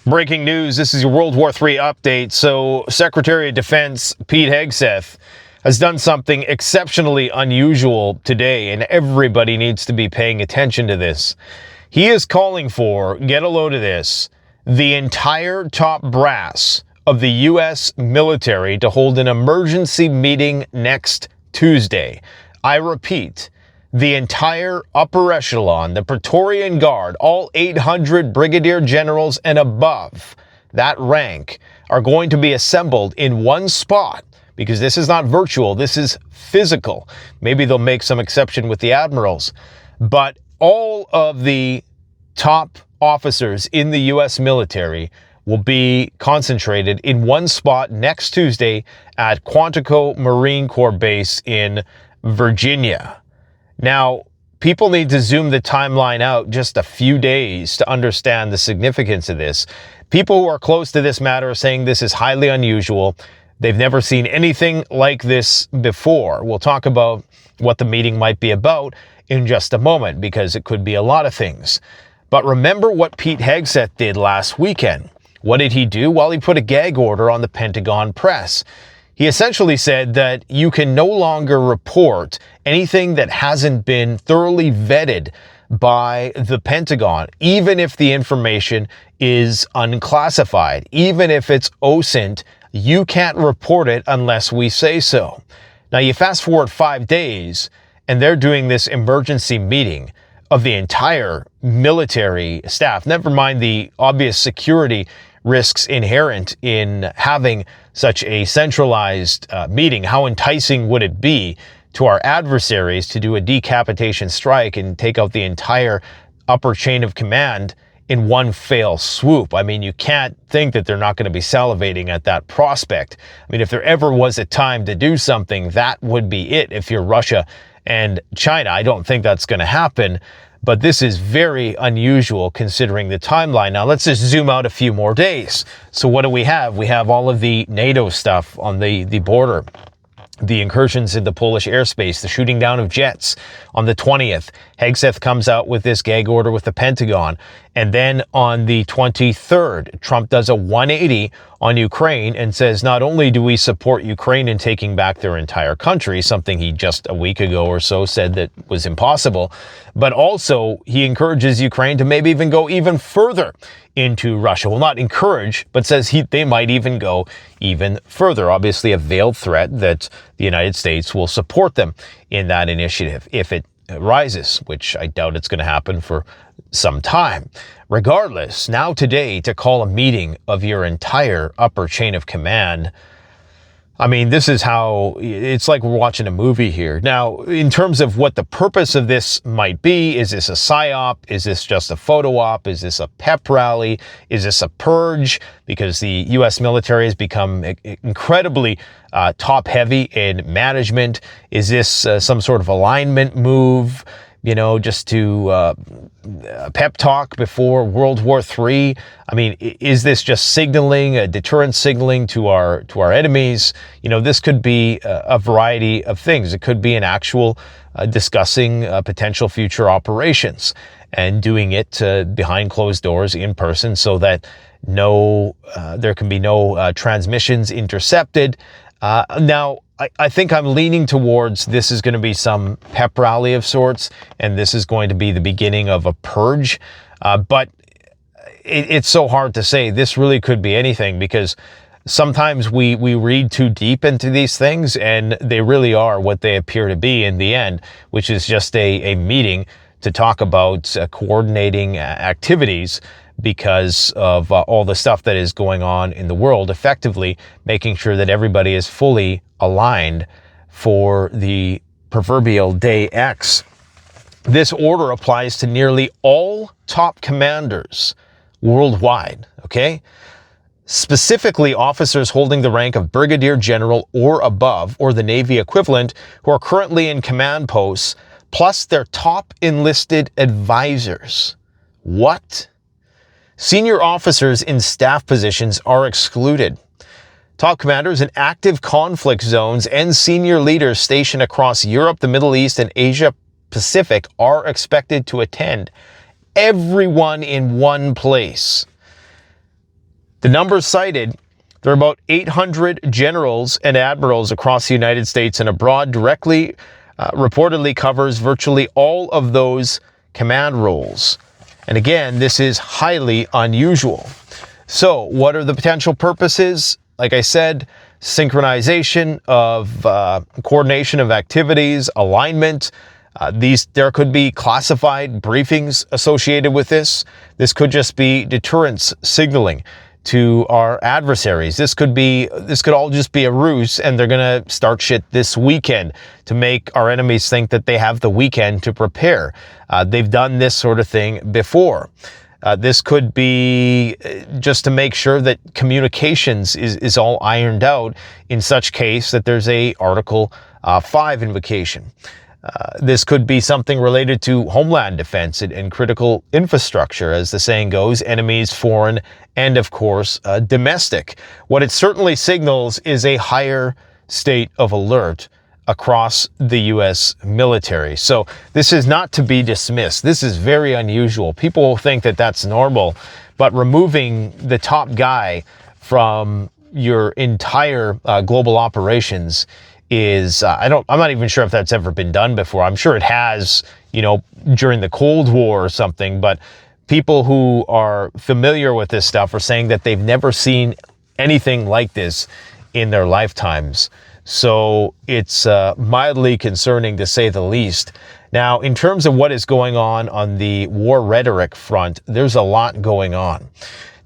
Breaking news, this is your World War III update. So Secretary of Defense Pete Hegseth has done something exceptionally unusual today, and everybody needs to be paying attention to this. He is calling for, get a load of this, the entire top brass of the U.S. military to hold an emergency meeting next Tuesday. I repeat, the entire upper echelon, the Praetorian Guard, all 800 brigadier generals and above that rank are going to be assembled in one spot, because this is not virtual, this is physical. Maybe they'll make some exception with the admirals, but all of the top officers in the U.S. military will be concentrated in one spot next Tuesday at Quantico Marine Corps Base in Virginia. Now, people need to zoom the timeline out just a few days to understand the significance of this. People who are close to this matter are saying this is highly unusual. They've never seen anything like this before. We'll talk about what the meeting might be about in just a moment, because it could be a lot of things. But remember what Pete Hegseth did last weekend. What did he do? Well, he put a gag order on the Pentagon press. He essentially said that you can no longer report anything that hasn't been thoroughly vetted by the Pentagon, even if the information is unclassified, even if it's OSINT, you can't report it unless we say so. Now, you fast forward 5 days, and they're doing this emergency meeting of the entire military staff. Never mind the obvious security risks inherent in having such a centralized meeting. How enticing would it be to our adversaries to do a decapitation strike and take out the entire upper chain of command in one fell swoop? I mean, you can't think that they're not going to be salivating at that prospect. I mean, if there ever was a time to do something, that would be it if you're Russia and China. I don't think that's going to happen, but this is very unusual considering the timeline. Now, let's just zoom out a few more days. So what do we have? We have all of the NATO stuff on the border, the incursions in the Polish airspace, the shooting down of jets on the 20th. Hegseth comes out with this gag order with the Pentagon. And then on the 23rd, Trump does a 180 on Ukraine and says, not only do we support Ukraine in taking back their entire country, something he just a week ago or so said that was impossible, but also he encourages Ukraine to maybe even go even further into Russia. Well, not encourage, but says they might even go even further. Obviously a veiled threat that the United States will support them in that initiative if it rises, which I doubt it's going to happen for some time. Regardless, now today to call a meeting of your entire upper chain of command, I mean, this is how it's like we're watching a movie here. Now, in terms of what the purpose of this might be, is this a psyop? Is this just a photo op? Is this a pep rally? Is this a purge? Because the U.S. military has become incredibly top heavy in management. Is this some sort of alignment move? You know, just to pep talk before World War III? I mean, is this just signaling, a deterrent signaling to our enemies? You know, this could be a variety of things. It could be an actual discussing potential future operations and doing it behind closed doors in person so that there can be no transmissions intercepted. Now, I think I'm leaning towards this is going to be some pep rally of sorts, and this is going to be the beginning of a purge. But it's so hard to say. This really could be anything, because sometimes we read too deep into these things, and they really are what they appear to be in the end, which is just a meeting to talk about coordinating activities because of all the stuff that is going on in the world, effectively making sure that everybody is fully aligned for the proverbial day X. This order applies to nearly all top commanders worldwide, okay? Specifically, officers holding the rank of brigadier general or above, or the Navy equivalent, who are currently in command posts, plus their top enlisted advisors. What? Senior officers in staff positions are excluded. Top commanders in active conflict zones and senior leaders stationed across Europe, the Middle East, and Asia Pacific are expected to attend. Everyone in one place. The numbers cited, there are about 800 generals and admirals across the United States and abroad, directly reportedly covers virtually all of those command roles. And again, this is highly unusual. So what are the potential purposes? Like I said, synchronization of coordination of activities, alignment. There could be classified briefings associated with this. This could just be deterrence signaling to our adversaries. This could all just be a ruse, and they're going to start shit this weekend to make our enemies think that they have the weekend to prepare. They've done this sort of thing before. This could be just to make sure that communications is all ironed out in such case that there's a Article 5 invocation. This could be something related to homeland defense and critical infrastructure, as the saying goes, enemies, foreign, and of course, domestic. What it certainly signals is a higher state of alert across the U.S. military. So this is not to be dismissed. This is very unusual. People will think that that's normal, but removing the top guy from your entire global operations is, I'm not even sure if that's ever been done before. I'm sure it has, during the Cold War or something, but people who are familiar with this stuff are saying that they've never seen anything like this in their lifetimes. So it's mildly concerning, to say the least. Now, in terms of what is going on the war rhetoric front, there's a lot going on.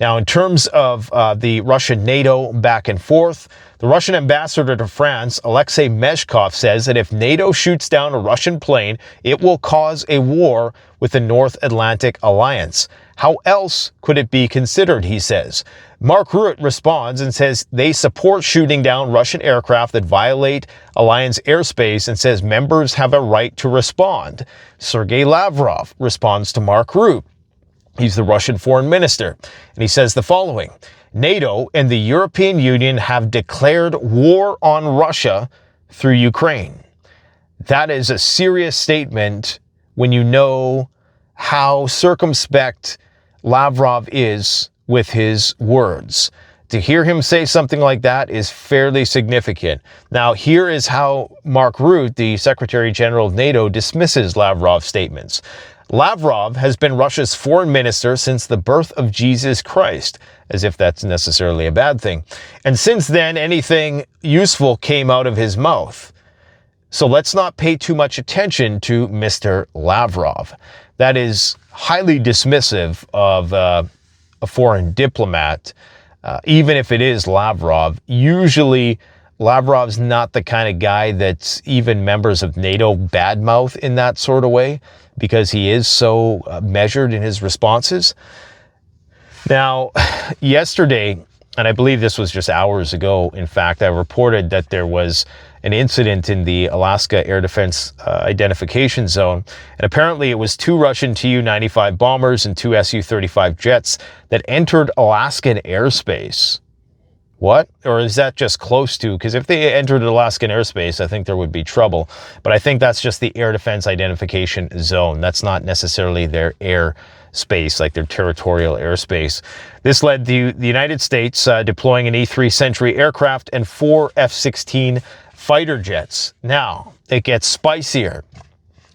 Now, in terms of the Russian-NATO back and forth, the Russian ambassador to France, Alexei Meshkov, says that if NATO shoots down a Russian plane, it will cause a war with the North Atlantic Alliance. How else could it be considered, he says. Mark Rutte responds and says they support shooting down Russian aircraft that violate alliance airspace and says members have a right to respond. Sergei Lavrov responds to Mark Rutte. He's the Russian foreign minister, and he says the following: NATO and the European Union have declared war on Russia through Ukraine. That is a serious statement when you know how circumspect Lavrov is with his words. To hear him say something like that is fairly significant. Now, here is how Mark Rutte, the Secretary General of NATO, dismisses Lavrov's statements. Lavrov has been Russia's foreign minister since the birth of Jesus Christ, as if that's necessarily a bad thing. And since then, anything useful came out of his mouth. So let's not pay too much attention to Mr. Lavrov. That is highly dismissive of a foreign diplomat, even if it is Lavrov. Usually, Lavrov's not the kind of guy that's even members of NATO badmouth in that sort of way, because he is so measured in his responses. Now, yesterday, and I believe this was just hours ago, in fact, I reported that there was an incident in the Alaska Air Defense Identification Zone, and apparently it was 2 Russian Tu-95 bombers and 2 Su-35 jets that entered Alaskan airspace. What? Or is that just close to? Because if they entered Alaskan airspace, I think there would be trouble. But I think that's just the Air Defense Identification Zone. That's not necessarily their airspace, like their territorial airspace. This led to the United States deploying an E-3 Sentry aircraft and 4 F-16 fighter jets. Now, it gets spicier.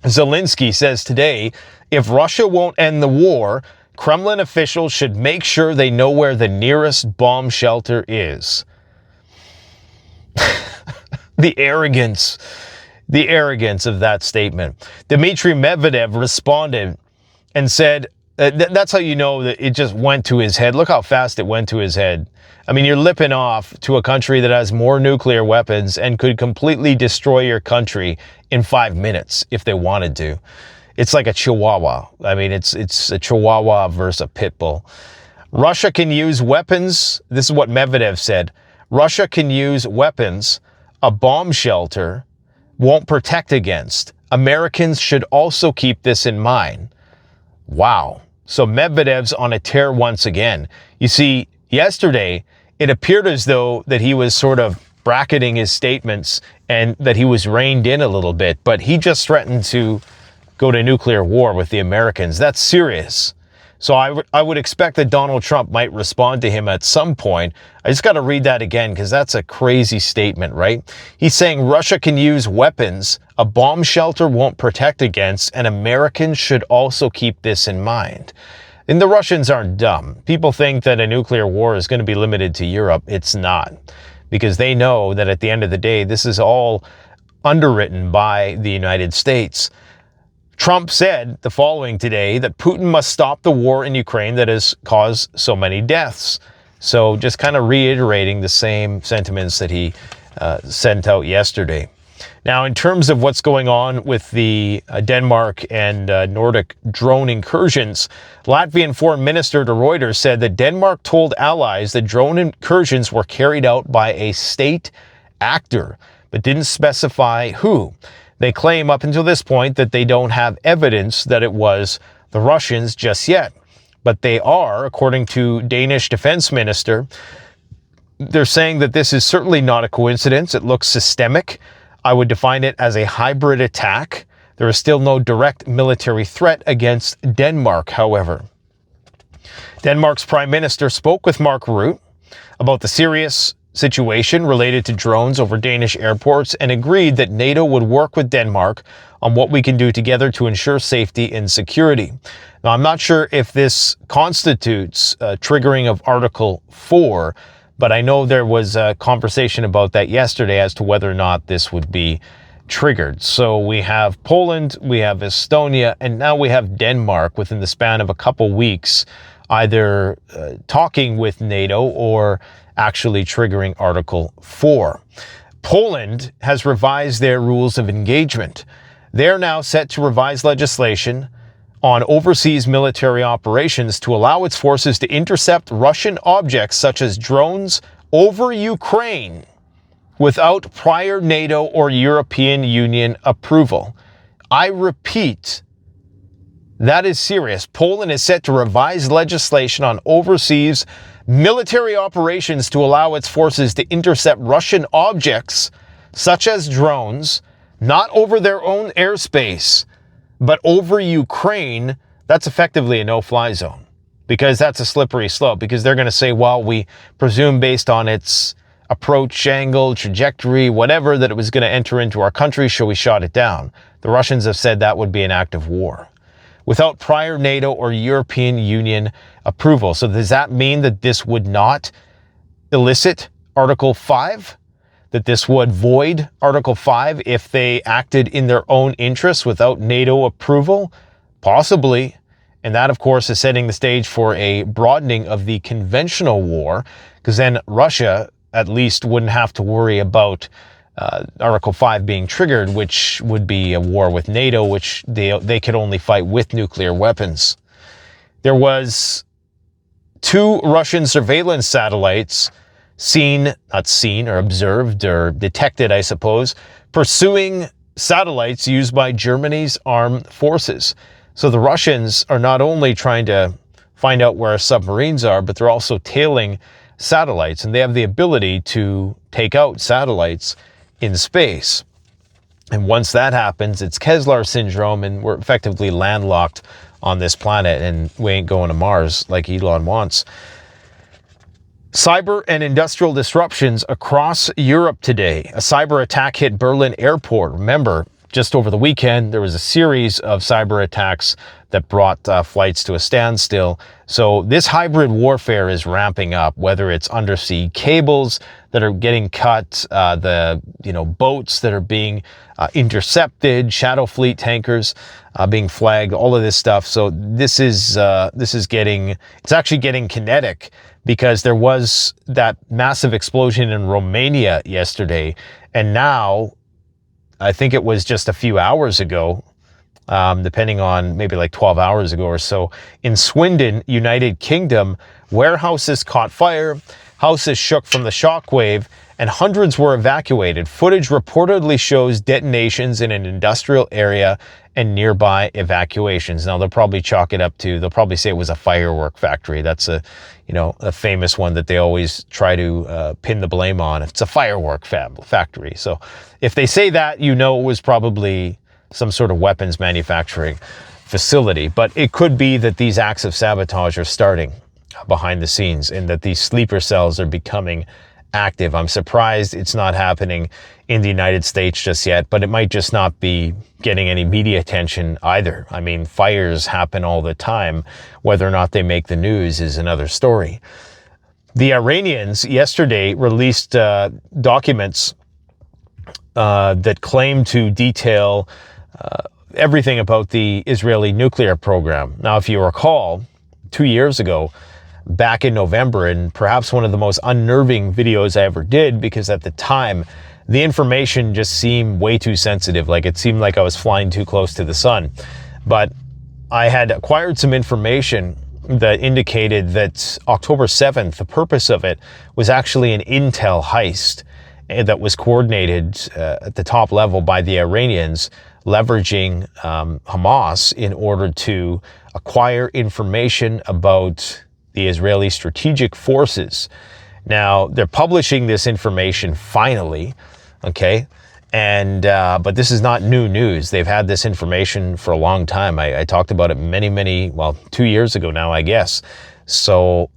Zelensky says today, if Russia won't end the war, Kremlin officials should make sure they know where the nearest bomb shelter is. The arrogance of that statement. Dmitry Medvedev responded and said, that's how you know that it just went to his head. Look how fast it went to his head. I mean, you're lipping off to a country that has more nuclear weapons and could completely destroy your country in 5 minutes if they wanted to. It's like a chihuahua. I mean, it's a chihuahua versus a pit bull. Russia can use weapons. This is what Medvedev said. Russia can use weapons a bomb shelter won't protect against. Americans should also keep this in mind. Wow. So Medvedev's on a tear once again. You see, yesterday, it appeared as though that he was sort of bracketing his statements and that he was reined in a little bit, but he just threatened to go to nuclear war with the Americans. That's serious. So I would expect that Donald Trump might respond to him at some point. I just got to read that again because that's a crazy statement, right? He's saying Russia can use weapons a bomb shelter won't protect against, and Americans should also keep this in mind. And the Russians aren't dumb. People think that a nuclear war is going to be limited to Europe. It's not, because they know that at the end of the day, this is all underwritten by the United States. Trump said the following today, that Putin must stop the war in Ukraine that has caused so many deaths. So just kind of reiterating the same sentiments that he sent out yesterday. Now, in terms of what's going on with the Denmark and Nordic drone incursions, Latvian Foreign Minister to Reuters said that Denmark told allies that drone incursions were carried out by a state actor, but didn't specify who. They claim up until this point that they don't have evidence that it was the Russians just yet. But they are, according to Danish Defense Minister, they're saying that this is certainly not a coincidence. It looks systemic. I would define it as a hybrid attack. There is still no direct military threat against Denmark, however. Denmark's Prime Minister spoke with Mark Rutte about the serious situation related to drones over Danish airports and agreed that NATO would work with Denmark on what we can do together to ensure safety and security. Now, I'm not sure if this constitutes triggering of Article 4, but I know there was a conversation about that yesterday as to whether or not this would be triggered. So we have Poland, we have Estonia, and now we have Denmark within the span of a couple weeks, either talking with NATO or actually triggering Article 4. Poland has revised their rules of engagement. They're now set to revise legislation on overseas military operations to allow its forces to intercept Russian objects such as drones over Ukraine without prior NATO or European Union approval. I repeat, that is serious. Poland is set to revise legislation on overseas military operations to allow its forces to intercept Russian objects, such as drones, not over their own airspace, but over Ukraine. That's effectively a no-fly zone, because that's a slippery slope, because they're going to say, well, we presume based on its approach, angle, trajectory, whatever, that it was going to enter into our country, so we shot it down. The Russians have said that would be an act of war without prior NATO or European Union approval. So does that mean that this would not elicit Article 5? That this would void Article 5 if they acted in their own interests without NATO approval? Possibly. And that, of course, is setting the stage for a broadening of the conventional war, because then Russia at least wouldn't have to worry about Article 5 being triggered, which would be a war with NATO, which they could only fight with nuclear weapons. There was 2 Russian surveillance satellites observed or detected, I suppose, pursuing satellites used by Germany's armed forces. So the Russians are not only trying to find out where submarines are, but they're also tailing satellites, and they have the ability to take out satellites in space. And once that happens, it's Kessler syndrome, and we're effectively landlocked on this planet, and we ain't going to Mars like Elon wants. Cyber and industrial disruptions across Europe today. A cyber attack hit Berlin airport. Remember, just over the weekend, there was a series of cyber attacks that brought flights to a standstill. So this hybrid warfare is ramping up, whether it's undersea cables that are getting cut, the boats that are being intercepted, shadow fleet tankers being flagged, all of this stuff. So this is actually getting kinetic, because there was that massive explosion in Romania yesterday, and now I think it was just a few hours ago, depending on maybe like 12 hours ago or so, in Swindon, United Kingdom, warehouses caught fire, houses shook from the shockwave, and hundreds were evacuated. Footage reportedly shows detonations in an industrial area and nearby evacuations. Now, they'll probably chalk it up to, they'll probably say it was a firework factory. That's a famous one that they always try to pin the blame on. It's a firework factory. So if they say that, it was probably some sort of weapons manufacturing facility. But it could be that these acts of sabotage are starting behind the scenes and that these sleeper cells are becoming active. I'm surprised it's not happening in the United States just yet, but it might just not be getting any media attention either. I mean, fires happen all the time. Whether or not they make the news is another story. The Iranians yesterday released documents that claim to detail everything about the Israeli nuclear program. Now, if you recall, 2 years ago, back in November, and perhaps one of the most unnerving videos I ever did, because at the time, the information just seemed way too sensitive. Like, it seemed like I was flying too close to the sun. But I had acquired some information that indicated that October 7th, the purpose of it was actually an intel heist that was coordinated at the top level by the Iranians, leveraging Hamas in order to acquire information about the Israeli strategic forces. Now, they're publishing this information finally, okay? And but this is not new news. They've had this information for a long time. I talked about it many, well, 2 years ago now, I guess. So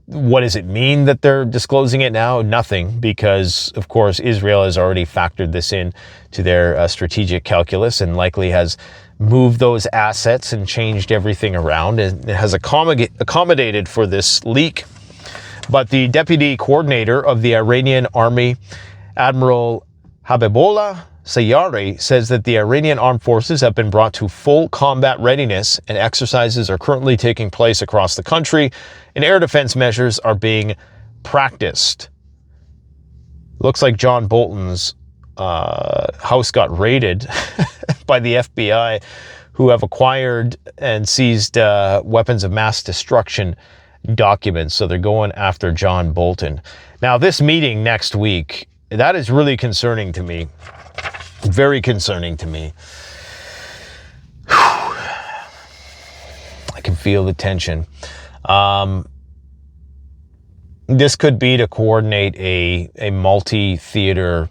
what does it mean that they're disclosing it now? Nothing, because of course Israel has already factored this in to their strategic calculus and likely has moved those assets and changed everything around, and it has accommodated for this leak. But the deputy coordinator of the Iranian army, Admiral Habibullah Sayari, says that the Iranian armed forces have been brought to full combat readiness and exercises are currently taking place across the country and air defense measures are being practiced. Looks like John Bolton's house got raided by the FBI, who have acquired and seized weapons of mass destruction documents. So they're going after John Bolton. Now, this meeting next week, that is really concerning to me. Very concerning to me. I can feel the tension. This could be to coordinate a multi-theater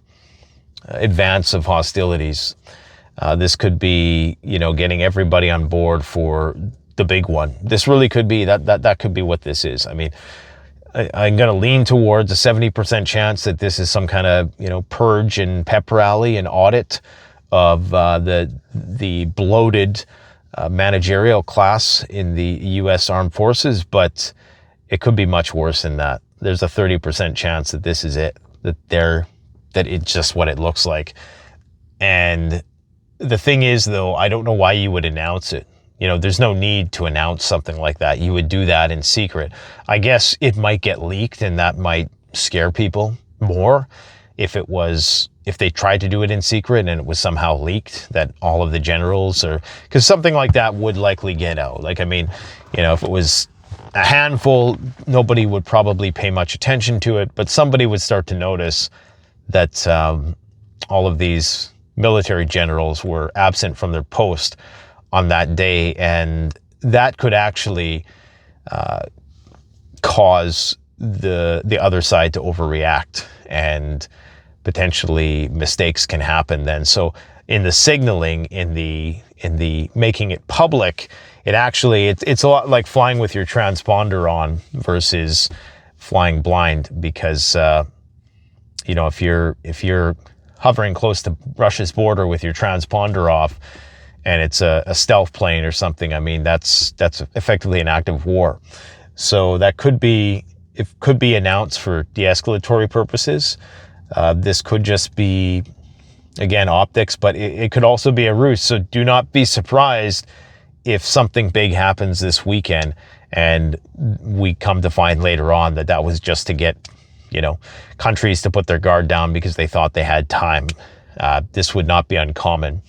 advance of hostilities. This could be, getting everybody on board for the big one. This really could be that could be what this is. I mean, I'm going to lean towards a 70% chance that this is some kind of, purge and pep rally and audit of the bloated managerial class in the U.S. Armed Forces, but it could be much worse than that. There's a 30% chance that this is it, that it's just what it looks like. And the thing is, though, I don't know why you would announce it. There's no need to announce something like that. You would do that in secret. I guess it might get leaked and that might scare people more if they tried to do it in secret and it was somehow leaked, that all of the generals because something like that would likely get out. Like, I mean, if it was a handful, nobody would probably pay much attention to it, but somebody would start to notice that all of these military generals were absent from their post on that day, and that could actually cause the other side to overreact, and potentially mistakes can happen then. So in the signaling, in the making it public, it's a lot like flying with your transponder on versus flying blind, because if you're hovering close to Russia's border with your transponder off, and it's a stealth plane or something, I mean, that's effectively an act of war. So that could be announced for de-escalatory purposes. This could just be, again, optics, but it could also be a ruse. So do not be surprised if something big happens this weekend and we come to find later on that was just to get, countries to put their guard down because they thought they had time. This would not be uncommon.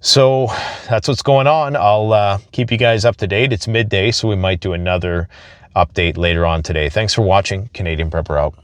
So that's what's going on. I'll keep you guys up to date. It's midday, so we might do another update later on today. Thanks for watching. Canadian Prepper out.